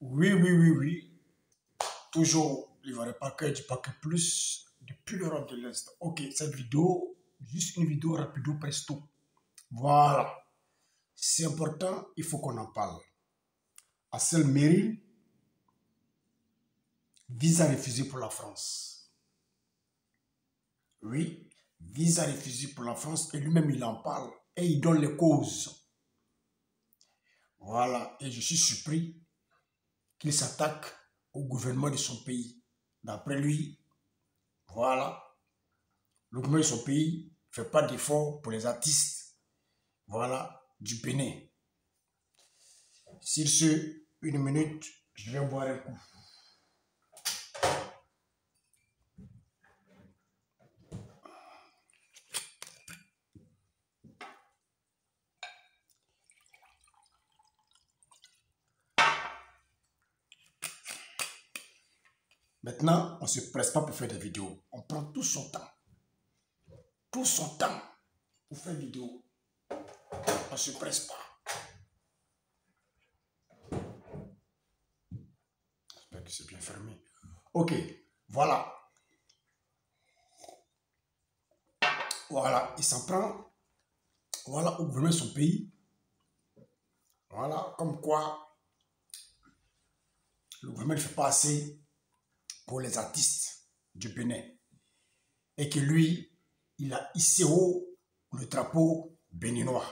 Oui, oui, oui, oui. Toujours, il ne pas que du paquet plus depuis l'Europe de l'Est. Ok, cette vidéo, juste une vidéo rapido presto. Voilà. C'est important, il faut qu'on en parle. Assel Meril, visa refusé pour la France. Oui, visa refusé pour la France et lui-même il en parle et il donne les causes. Voilà, et je suis surpris qu'il s'attaque au gouvernement de son pays. D'après lui, voilà, le gouvernement de son pays ne fait pas d'efforts pour les artistes, voilà, du Bénin. S'il se, une minute, je vais boire un coup. Maintenant, on ne se presse pas pour faire des vidéos. On prend tout son temps. Tout son temps pour faire des vidéos. On ne se presse pas. J'espère que c'est bien fermé. Ok, voilà. Voilà, il s'en prend. Voilà, au gouvernement de son pays. Voilà, comme quoi le gouvernement ne fait pas assez pour les artistes du Bénin. Et que lui, il a hissé haut le drapeau béninois.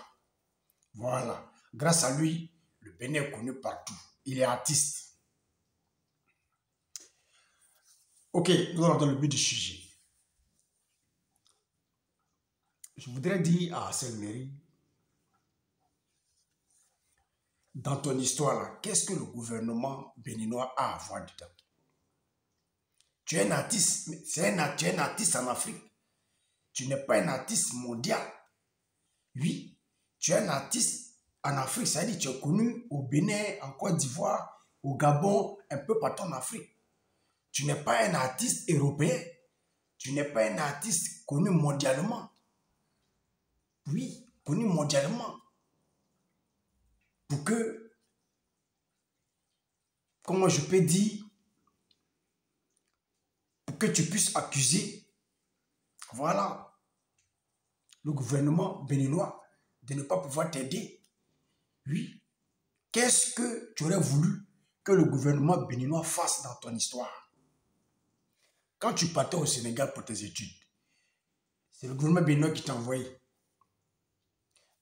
Voilà. Grâce à lui, le Bénin est connu partout. Il est artiste. Ok, nous allons dans le but du sujet. Je voudrais dire à Assel Meril, dans ton histoire, qu'est-ce que le gouvernement béninois a à voir dedans? Tu es un artiste, tu es un artiste en Afrique. Tu n'es pas un artiste mondial. Oui, tu es un artiste en Afrique, c'est-à-dire que tu es connu au Bénin, en Côte d'Ivoire, au Gabon, un peu partout en Afrique. Tu n'es pas un artiste européen. Tu n'es pas un artiste connu mondialement. Oui, connu mondialement. Pour que, comment je peux dire, pour que tu puisses accuser, voilà, le gouvernement béninois de ne pas pouvoir t'aider. Oui. Qu'est-ce que tu aurais voulu que le gouvernement béninois fasse dans ton histoire? Quand tu partais au Sénégal pour tes études, c'est le gouvernement béninois qui t'a envoyé.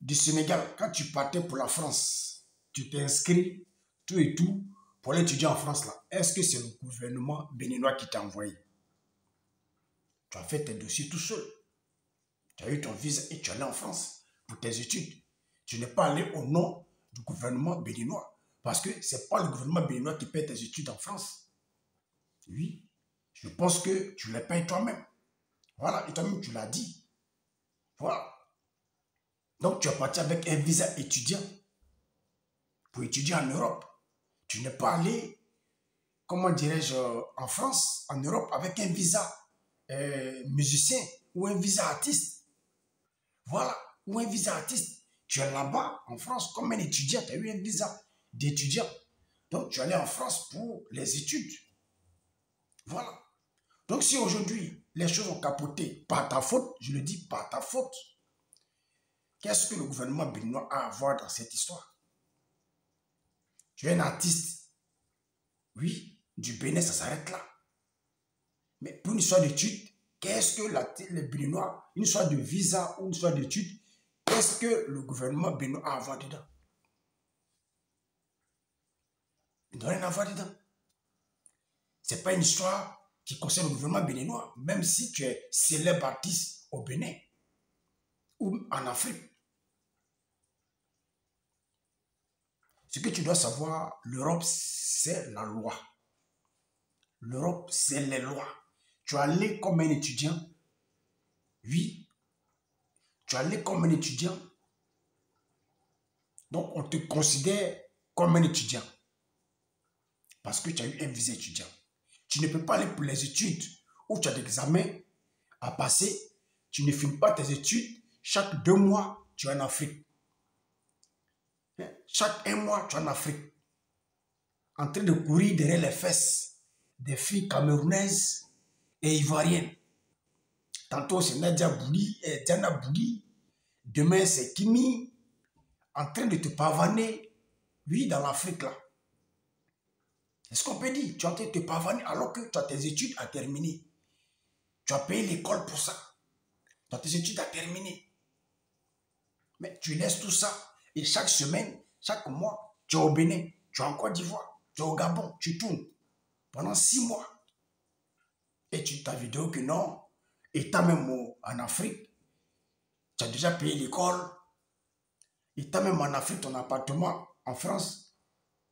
Du Sénégal, quand tu partais pour la France, tu t'es inscrit, tout et tout, pour aller étudier en France là. Est-ce que c'est le gouvernement béninois qui t'a envoyé? Tu as fait tes dossiers tout seul. Tu as eu ton visa et tu es allé en France pour tes études. Tu n'es pas allé au nom du gouvernement béninois. Parce que ce n'est pas le gouvernement béninois qui paie tes études en France. Oui, je pense que tu les payes toi-même. Voilà, et toi-même tu l'as dit. Voilà. Donc tu es parti avec un visa étudiant pour étudier en Europe. Tu n'es pas allé, comment dirais-je, en France, en Europe, avec un visa musicien ou un visa artiste. Voilà, ou un visa artiste. Tu es là-bas, en France, comme un étudiant, tu as eu un visa d'étudiant. Donc, tu es allé en France pour les études. Voilà. Donc, si aujourd'hui, les choses ont capoté par ta faute, je le dis par ta faute, qu'est-ce que le gouvernement béninois a à voir dans cette histoire? Tu es un artiste. Oui, du Bénin, ça s'arrête là. Mais pour une histoire d'études, qu'est-ce que les Béninois, une histoire de visa ou une histoire d'études, qu'est-ce que le gouvernement béninois a à voir dedans? Il ne doit rien avoir dedans. Ce n'est pas une histoire qui concerne le gouvernement béninois, même si tu es célèbre artiste au Bénin ou en Afrique. Ce que tu dois savoir, l'Europe, c'est la loi. L'Europe, c'est les lois. Tu es allé comme un étudiant. Oui. Tu es allé comme un étudiant. Donc, on te considère comme un étudiant. Parce que tu as eu un visa étudiant. Tu ne peux pas aller pour les études où tu as des examens à passer. Tu ne finis pas tes études. Chaque 2 mois, tu es en Afrique. Chaque 1 mois, tu es en Afrique. en train de courir derrière les fesses des filles camerounaises et ivoiriennes. Tantôt c'est Nadia Bouli et Diana Bouli. Demain c'est Kimi en train de te pavaner, oui, dans l'Afrique là. Est-ce qu'on peut dire? Tu es en train de te pavaner alors que tu as tes études à terminer. Tu as payé l'école pour ça. Tu as tes études à terminer. Mais tu laisses tout ça et chaque semaine, chaque mois, tu es au Bénin, tu es en Côte d'Ivoire, tu es au Gabon, tu tournes pendant 6 mois. Et tu ta vidéo que non, étant même en Afrique, tu as déjà payé l'école, étant même en Afrique, ton appartement en France,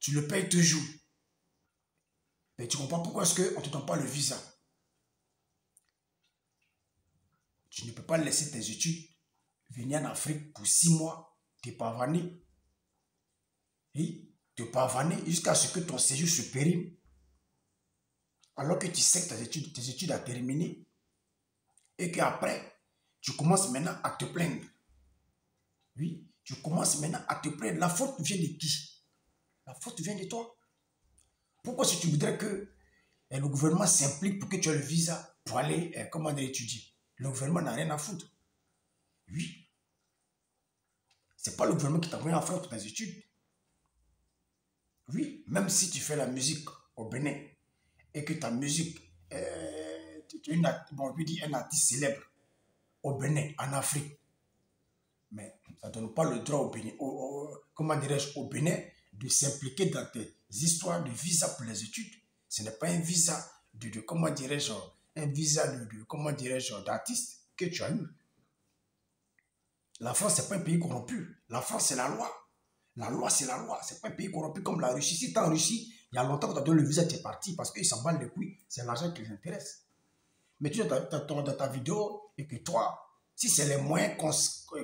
tu le payes toujours. Mais tu comprends pourquoi est-ce qu'on ne te donne pas le visa? Tu ne peux pas laisser tes études venir en Afrique pour 6 mois, te pavaner. Et te pavaner jusqu'à ce que ton séjour se périme. Alors que tu sais que tes études à terminer. Et qu'après, tu commences maintenant à te plaindre. Oui, tu commences maintenant à te plaindre. La faute vient de qui? La faute vient de toi. Pourquoi si tu voudrais que le gouvernement s'implique pour que tu aies le visa pour aller, comment dire, étudier? Le gouvernement n'a rien à foutre. Oui. Ce n'est pas le gouvernement qui t'a envoyé en France pour tes études. Oui, même si tu fais la musique au Bénin et que ta musique, tu es un artiste célèbre au Bénin, en Afrique, mais ça ne donne pas le droit au Bénin, comment dirais-je, au Bénin de s'impliquer dans tes histoires de visa pour les études. Ce n'est pas un visa comment dirais-je, un visa comment dirais-je, d'artiste que tu as eu. La France, ce n'est pas un pays corrompu. La France, c'est la loi. La loi, c'est la loi. Ce n'est pas un pays corrompu comme la Russie. Si tu es en Russie, il y a longtemps que tu as donné le visa, tu es parti parce qu'ils s'en battent les couilles. C'est l'argent qui les intéresse. Mais tu es dans ta vidéo et que toi, si c'est les moyens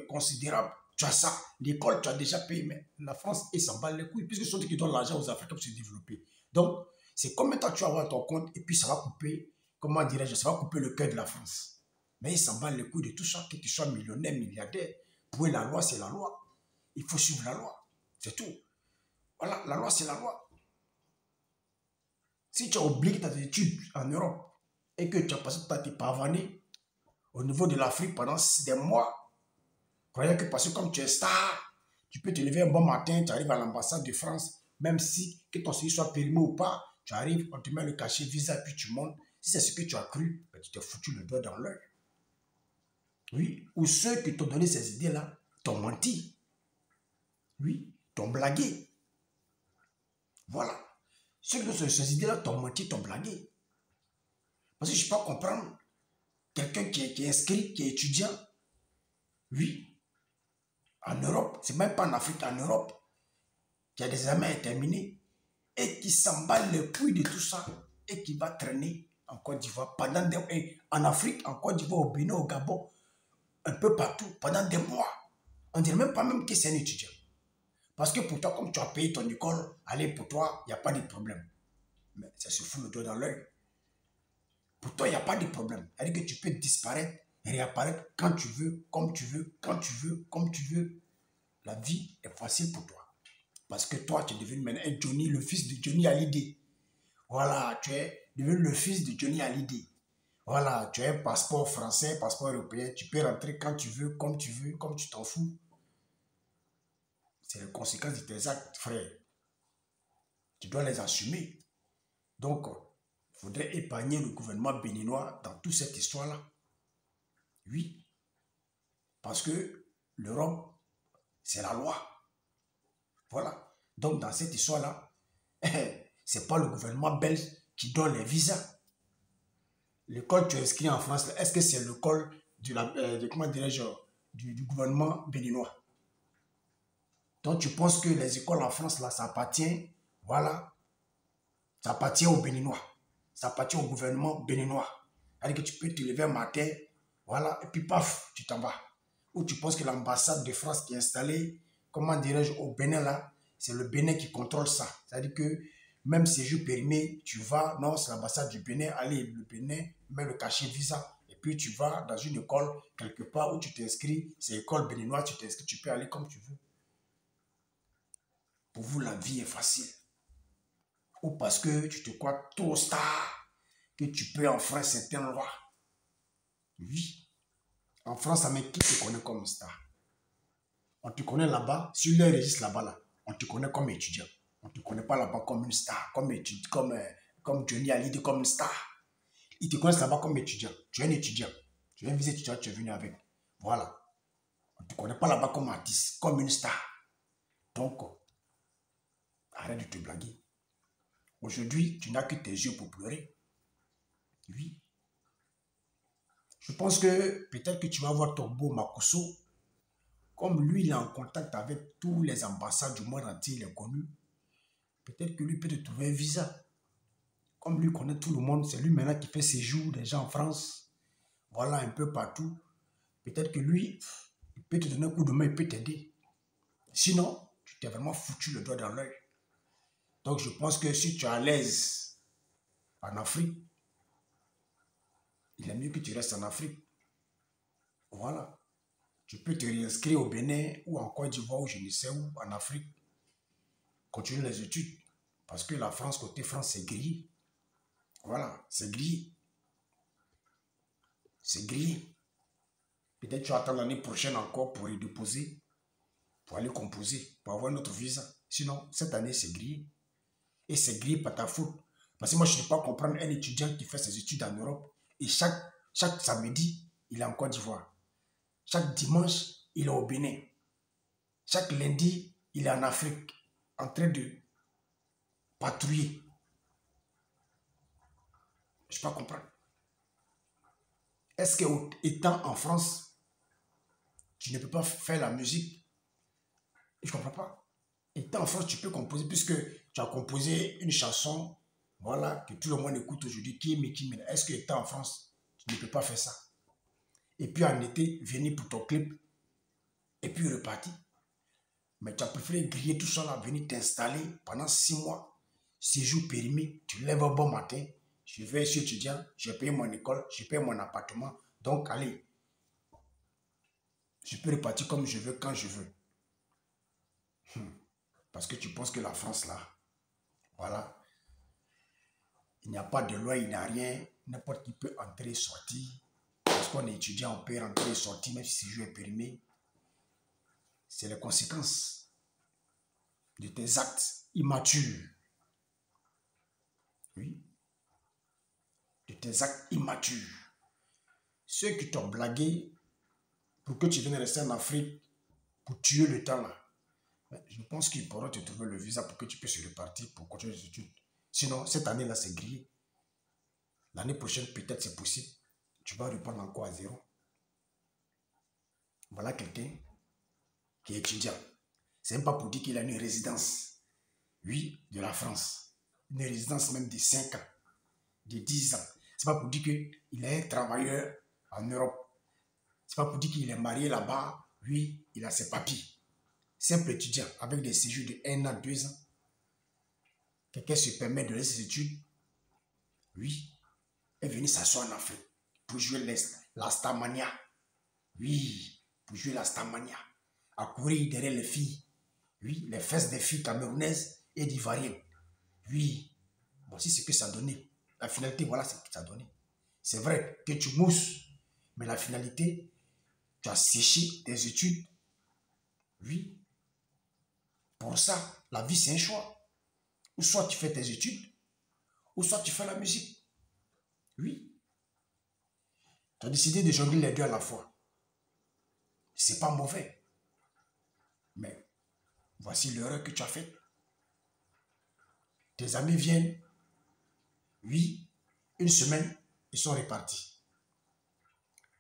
considérables, tu as ça. L'école, tu as déjà payé, mais la France, ils s'en battent les couilles puisque ce sont eux qui donnent l'argent aux Africains pour se développer. Donc, c'est combien de temps tu vas avoir ton compte et puis ça va couper, comment dirais-je, ça va couper le cœur de la France. Mais ils s'en battent les couilles de tout ça, que tu sois millionnaire, milliardaire. Pour eux, la loi, c'est la loi. Il faut suivre la loi. C'est tout. Voilà, la loi, c'est la loi. Si tu as oublié tes études en Europe et que tu as passé ta pavaner au niveau de l'Afrique pendant des mois, croyez que parce que comme tu es star, tu peux te lever un bon matin, tu arrives à l'ambassade de France, même si que ton séjour soit périmé ou pas, tu arrives, on te met le cachet visa et puis tu montes. Si c'est ce que tu as cru, ben tu t'es foutu le doigt dans l'œil. Oui, ou ceux qui t'ont donné ces idées-là t'ont menti. Oui, t'ont blagué. Voilà. Ceux qui ont ces idées-là t'ont menti, t'ont blagué. Parce que je ne peux pas comprendre quelqu'un qui est inscrit, qui est étudiant, oui, en Europe, c'est même pas en Afrique, en Europe, qui a des examens à terminer et qui s'emballe les couilles de tout ça et qui va traîner en Côte d'Ivoire en Afrique, en Côte d'Ivoire, au Bénin, au Gabon, un peu partout, pendant des mois. On ne dirait même pas même que c'est un étudiant. Parce que pour toi, comme tu as payé ton école, allez, pour toi, il n'y a pas de problème. Mais ça se fout le doigt dans l'œil. Pour toi, il n'y a pas de problème. C'est-à-dire que tu peux disparaître et réapparaître quand tu veux, comme tu veux, quand tu veux, comme tu veux. La vie est facile pour toi. Parce que toi, tu es devenu maintenant un Johnny, le fils de Johnny Hallyday. Voilà, tu es devenu le fils de Johnny Hallyday. Voilà, tu as un passeport français, passeport européen. Tu peux rentrer quand tu veux, comme tu t'en fous. C'est les conséquences de tes actes, frère. Tu dois les assumer. Donc, il faudrait épargner le gouvernement béninois dans toute cette histoire-là. Oui. Parce que l'Europe, c'est la loi. Voilà. Donc, dans cette histoire-là, ce n'est pas le gouvernement belge qui donne les visas. L'école que tu es inscrit en France, est-ce que c'est l'école comment dirais-je, du gouvernement béninois? Donc, tu penses que les écoles en France, là, ça appartient, voilà, ça appartient aux Béninois. Ça appartient au gouvernement béninois. C'est-à-dire que tu peux te lever un matin, voilà, et puis paf, tu t'en vas. Ou tu penses que l'ambassade de France qui est installée, comment dirais-je, au Bénin là, c'est le Bénin qui contrôle ça. C'est-à-dire que même séjour périmé, tu vas, non, c'est l'ambassade du Bénin, allez, le Bénin met le cachet visa. Et puis tu vas dans une école quelque part où tu t'inscris, c'est école béninoise, tu t'inscris, tu peux aller comme tu veux. Pour vous, la vie est facile. ou parce que tu te crois trop star, que tu peux enfreindre certaines lois. Oui. En France, mais qui te connaît comme star? On te connaît là-bas, sur les registres là-bas, là, on te connaît comme étudiant. On ne te connaît pas là-bas comme une star, comme Johnny Hallyday, comme une star. Ils te connaissent là-bas comme étudiant. Tu es un étudiant. Tu es un étudiant, tu es venu avec. Voilà. On ne te connaît pas là-bas comme artiste, comme une star. Donc, arrête de te blaguer. Aujourd'hui, tu n'as que tes yeux pour pleurer. Oui. Je pense que peut-être que tu vas voir ton beau Makosso. Comme lui, il est en contact avec tous les ambassades du monde entier, il est connu. Peut-être que lui peut te trouver un visa. Comme lui connaît tout le monde, c'est lui maintenant qui fait séjour des gens en France. Voilà, un peu partout. Peut-être que lui, il peut te donner un coup de main, il peut t'aider. Sinon, tu t'es vraiment foutu le doigt dans l'œil. Donc, je pense que si tu es à l'aise en Afrique, il est mieux que tu restes en Afrique. Voilà. Tu peux te réinscrire au Bénin ou en Côte d'Ivoire ou je ne sais où, en Afrique. Continue les études. Parce que la France, côté France, c'est grillé. Voilà, c'est grillé. C'est grillé. Peut-être que tu attends l'année prochaine encore pour y déposer, pour aller composer, pour avoir notre visa. Sinon, cette année, c'est grillé. Et c'est grillé par ta faute. Parce que moi, je ne peux pas comprendre un étudiant qui fait ses études en Europe et chaque samedi, il est en Côte d'Ivoire. Chaque dimanche, il est au Bénin. Chaque lundi, il est en Afrique, en train de patrouiller. Je ne peux pas comprendre. Est-ce qu'étant en France, tu ne peux pas faire la musique? Je ne comprends pas. Étant en France, tu peux composer, puisque tu as composé une chanson, voilà, que tout le monde écoute aujourd'hui, qui est Mickey Mina. Est-ce que étant en France, tu ne peux pas faire ça? Et puis en été, venir pour ton clip, et puis repartir. Mais tu as préféré griller tout ça là, venir t'installer pendant 6 mois, séjour périmé, tu lèves un bon matin, je vais chez étudiant, je paye mon école, je paye mon appartement, donc allez, je peux repartir comme je veux, quand je veux. Parce que tu penses que la France là, voilà, il n'y a pas de loi, il n'y a rien, n'importe qui peut entrer et sortir. Parce qu'on est étudiant, on peut rentrer et sortir, même si le séjour est périmé. C'est les conséquences de tes actes immatures. Oui. De tes actes immatures. Ceux qui t'ont blagué pour que tu viennes rester en Afrique pour tuer le temps là. Je pense qu'ils pourront te trouver le visa pour que tu puisses repartir pour continuer les études. Sinon, cette année-là, c'est grillé. L'année prochaine, peut-être c'est possible. Tu vas reprendre encore à zéro. Voilà quelqu'un qui est étudiant. C'est même pas pour dire qu'il a une résidence. Oui, de la France. Une résidence même de 5 ans, de 10 ans. C'est pas pour dire qu'il est un travailleur en Europe. C'est pas pour dire qu'il est marié là-bas. Oui, il a ses papiers. Simple étudiant avec des séjours de 1 an, 2 ans. Quelqu'un se permet de laisser ses études. Oui, est venu s'asseoir en Afrique pour jouer la Starmania. Oui, pour jouer la Starmania. À courir derrière les filles. Oui, les fesses des filles camerounaises et d'ivoiriennes. Oui, voici ce que ça a donné. La finalité, voilà ce que ça a donné. C'est vrai que tu mousses, mais la finalité, tu as séché tes études. Oui, pour ça, la vie, c'est un choix. Ou soit tu fais tes études, ou soit tu fais la musique. Oui. Tu as décidé de jongler les deux à la fois. C'est pas mauvais. Mais voici l'erreur que tu as faite. Tes amis viennent, oui, une semaine, ils sont repartis.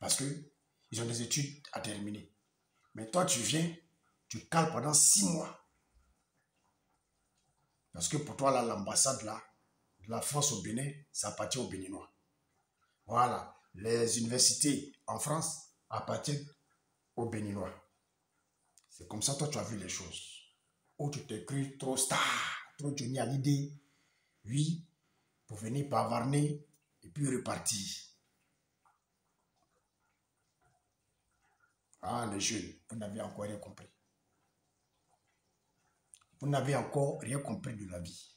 Parce qu'ils ont des études à terminer. Mais toi, tu viens, tu cales pendant 6 mois. Parce que pour toi, là, l'ambassade là, de la France au Bénin, ça appartient aux Béninois. Voilà. Les universités en France appartiennent aux Béninois. C'est comme ça, toi, tu as vu les choses. Ou tu t'es cru trop star, trop Johnny Hallyday, oui, pour venir bavarner et puis repartir. Ah, les jeunes, vous n'avez encore rien compris. Vous n'avez encore rien compris de la vie.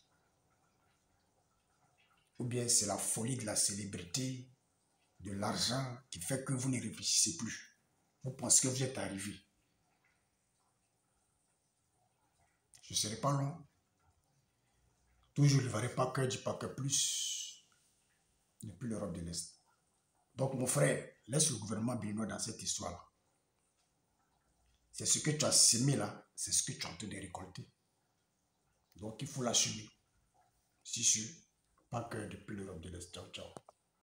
Ou bien c'est la folie de la célébrité, de l'argent qui fait que vous ne réfléchissez plus. Vous pensez que vous êtes arrivé. Je ne serai pas long. Toujours le vrai Packer du Packer Plus depuis l'Europe de l'Est. Donc mon frère, laisse le gouvernement béninois dans cette histoire-là. C'est ce que tu as semé là, c'est ce que tu es en train de récolter. Donc il faut l'assumer. Si sûr, Packer depuis l'Europe de l'Est. Ciao, ciao.